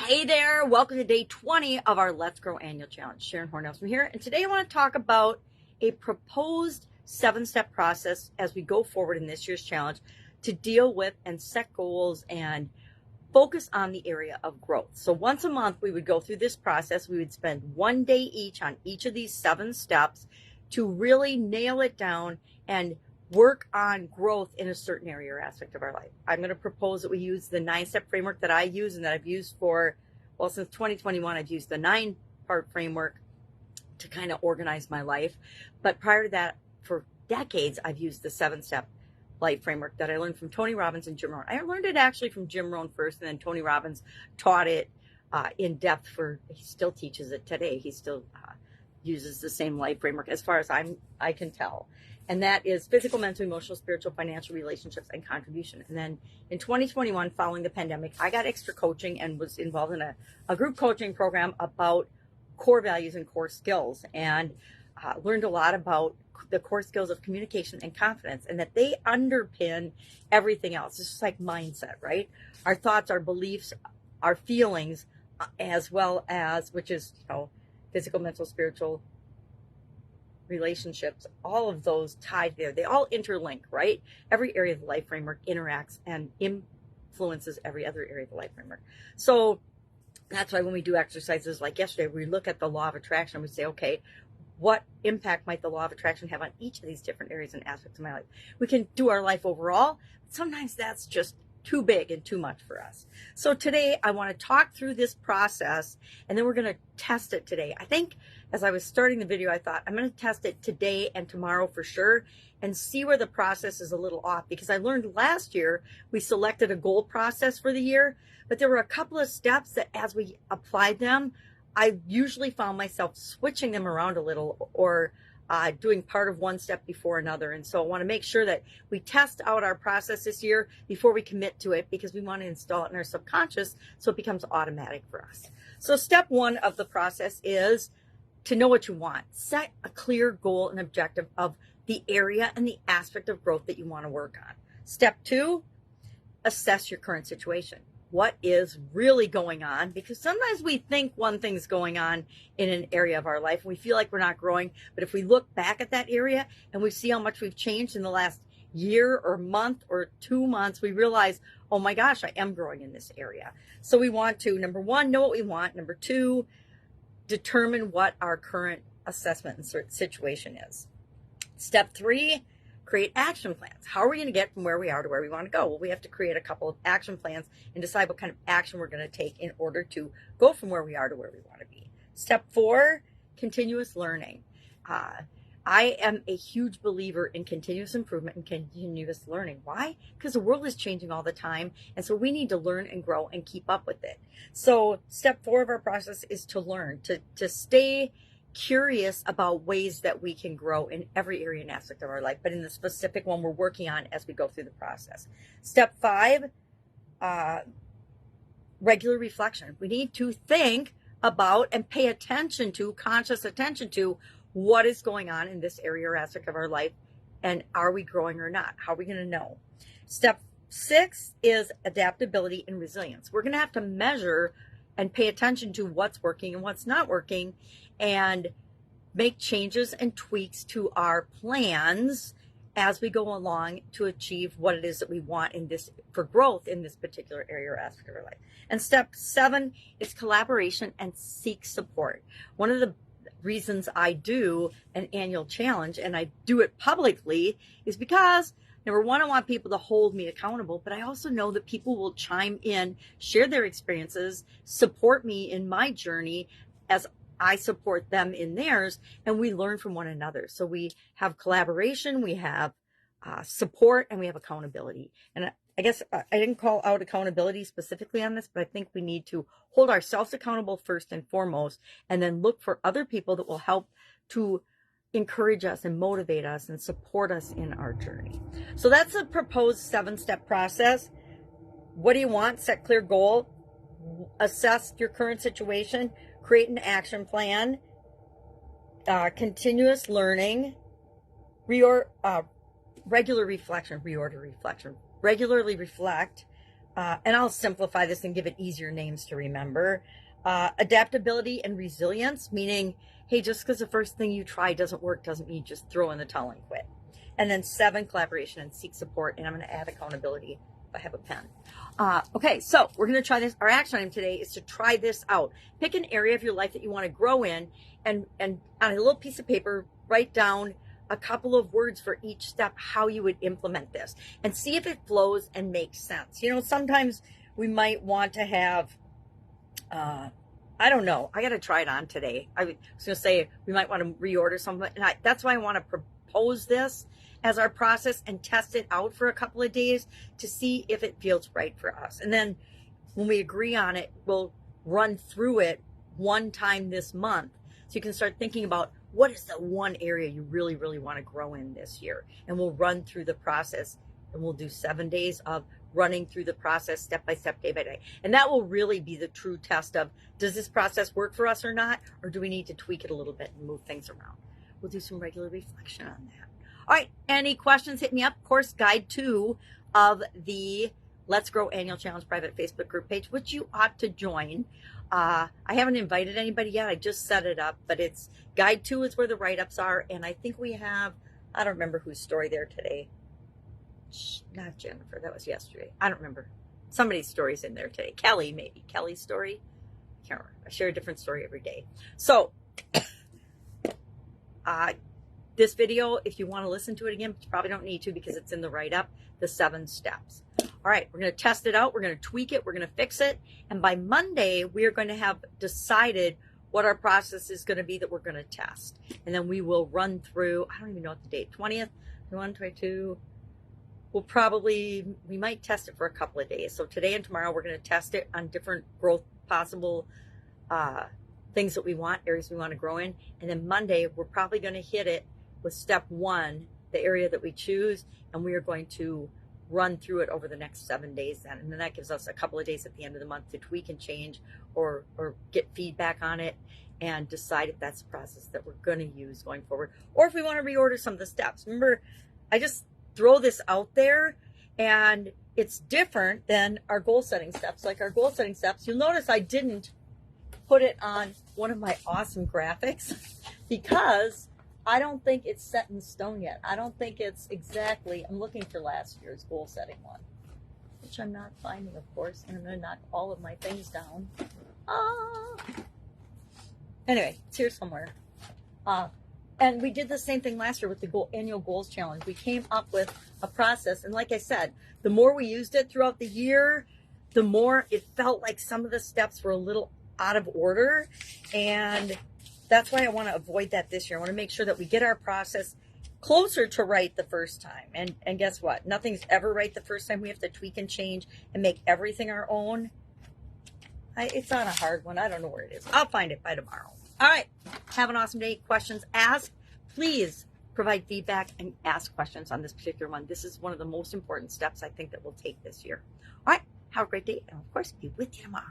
Hey there, welcome to day 20 of our Let's Grow annual challenge. Sharon Horne-Ellstrom here, and today I want to talk about a proposed 7-step process as we go forward in this year's challenge to deal with and set goals and focus on the area of growth. So once a month we would go through this process. We would spend one day each on each of these 7 steps to really nail it down and work on growth in a certain area or aspect of our life. I'm going to propose that we use the 9-step framework that I use and that I've used since 2021. I've used the 9-part framework to kind of organize my life. But prior to that, for decades, I've used the 7-step life framework that I learned from Tony Robbins and Jim Rohn. I learned it actually from Jim Rohn first, and then Tony Robbins taught it in depth he still teaches it today. He still uses the same life framework as far as I can tell. And that is physical, mental, emotional, spiritual, financial, relationships, and contribution. And then in 2021, following the pandemic, I got extra coaching and was involved in a group coaching program about core values and core skills, and learned a lot about the core skills of communication and confidence, and that they underpin everything else. It's just like mindset, right? Our thoughts, our beliefs, our feelings, as well as, which is, physical, mental, spiritual, relationships, all of those tied there. They all interlink, right? Every area of the life framework interacts and influences every other area of the life framework. So that's why when we do exercises like yesterday, we look at the law of attraction and we say, okay, what impact might the law of attraction have on each of these different areas and aspects of my life? We can do our life overall, but sometimes that's just too big and too much for us. So today I want to talk through this process, and then we're going to test it today. I think as I was starting the video, I thought I'm going to test it today and tomorrow for sure and see where the process is a little off, because I learned last year we selected a goal process for the year, but there were a couple of steps that as we applied them, I usually found myself switching them around a little or doing part of one step before another. And so I want to make sure that we test out our process this year before we commit to it, because we want to install it in our subconscious so it becomes automatic for us. So step 1 of the process is to know what you want. Set a clear goal and objective of the area and the aspect of growth that you want to work on. Step 2, assess your current situation. What is really going on? Because sometimes we think one thing's going on in an area of our life and we feel like we're not growing. But if we look back at that area and we see how much we've changed in the last year or month or 2 months, we realize, oh my gosh, I am growing in this area. So we want to, number 1, know what we want. Number 2, determine what our current assessment and situation is. Step 3, create action plans. How are we going to get from where we are to where we want to go? Well, we have to create a couple of action plans and decide what kind of action we're going to take in order to go from where we are to where we want to be. Step 4, continuous learning. I am a huge believer in continuous improvement and continuous learning. Why? Because the world is changing all the time, and so we need to learn and grow and keep up with it. So step 4 of our process is to learn, to stay curious about ways that we can grow in every area and aspect of our life, but in the specific one we're working on as we go through the process. Step 5, regular reflection. We need to think about and pay attention to, conscious attention to, what is going on in this area or aspect of our life, and are we growing or not? How are we going to know? Step 6 is adaptability and resilience. We're going to have to measure and pay attention to what's working and what's not working, and make changes and tweaks to our plans as we go along to achieve what it is that we want for growth in this particular area or aspect of our life. And step 7 is collaboration and seek support. One of the reasons I do an annual challenge, and I do it publicly, is because number 1, I want people to hold me accountable, but I also know that people will chime in, share their experiences, support me in my journey as I support them in theirs, and we learn from one another. So we have collaboration, we have support, and we have accountability. And I guess I didn't call out accountability specifically on this, but I think we need to hold ourselves accountable first and foremost, and then look for other people that will help to encourage us and motivate us and support us in our journey. So that's a proposed 7-step process. What do you want? Set clear goal, assess your current situation, create an action plan, continuous learning, regular reflection, regularly reflect, and I'll simplify this and give it easier names to remember. Adaptability and resilience, meaning, hey, just because the first thing you try doesn't work doesn't mean you just throw in the towel and quit. And then 7, collaboration and seek support. And I'm going to add accountability if I have a pen. Okay, so we're going to try this. Our action item today is to try this out. Pick an area of your life that you want to grow in, and on a little piece of paper, write down a couple of words for each step, how you would implement this, and see if it flows and makes sense. You know, sometimes we might want to have, I don't know, I got to try it on today. I was going to say we might want to reorder something, and that's why I want to propose this as our process and test it out for a couple of days to see if it feels right for us. And then when we agree on it, we'll run through it one time this month. So you can start thinking about what is the one area you really, really want to grow in this year. And we'll run through the process, and we'll do 7 days of running through the process step by step, day by day. And that will really be the true test of, does this process work for us or not? Or do we need to tweak it a little bit and move things around? We'll do some regular reflection on that. All right, any questions, hit me up. Course guide 2 of the Let's Grow Annual Challenge private Facebook group page, which you ought to join. I haven't invited anybody yet. I just set it up, but it's guide 2 is where the write-ups are. And I think we have, I don't remember whose story there today. Not Jennifer, that was yesterday. I don't remember. Somebody's story's in there today. Kelly, maybe. Kelly's story. Can't remember. I share a different story every day. So, this video, if you want to listen to it again, but you probably don't need to because it's in the write-up, the 7 steps. All right, we're going to test it out. We're going to tweak it. We're going to fix it. And by Monday, we are going to have decided what our process is going to be that we're going to test. And then we will run through, I don't even know what the date, 20th, 21, 22. We might test it for a couple of days. So today and tomorrow, we're going to test it on different growth possible things that we want, areas we want to grow in. And then Monday, we're probably going to hit it with step 1, the area that we choose. And we are going to run through it over the next 7 days then. And then that gives us a couple of days at the end of the month to tweak and change or get feedback on it and decide if that's the process that we're going to use going forward. Or if we want to reorder some of the steps. Remember, I just throw this out there and it's different than our goal setting steps. Like our goal setting steps, you'll notice I didn't put it on one of my awesome graphics because I don't think it's set in stone yet. I don't think it's exactly, I'm looking for last year's goal setting one, which I'm not finding, of course, and I'm going to knock all of my things down. Anyway, it's here somewhere. And we did the same thing last year with the annual goals challenge. We came up with a process, and like I said, the more we used it throughout the year, the more it felt like some of the steps were a little out of order, and that's why I want to avoid that this year. I want to make sure that we get our process closer to right the first time. And guess what? Nothing's ever right the first time. We have to tweak and change and make everything our own. It's not a hard one. I don't know where it is. I'll find it by tomorrow. All right. Have an awesome day. Questions, ask. Please provide feedback and ask questions on this particular one. This is one of the most important steps I think that we'll take this year. All right. Have a great day. And of course, be with you tomorrow.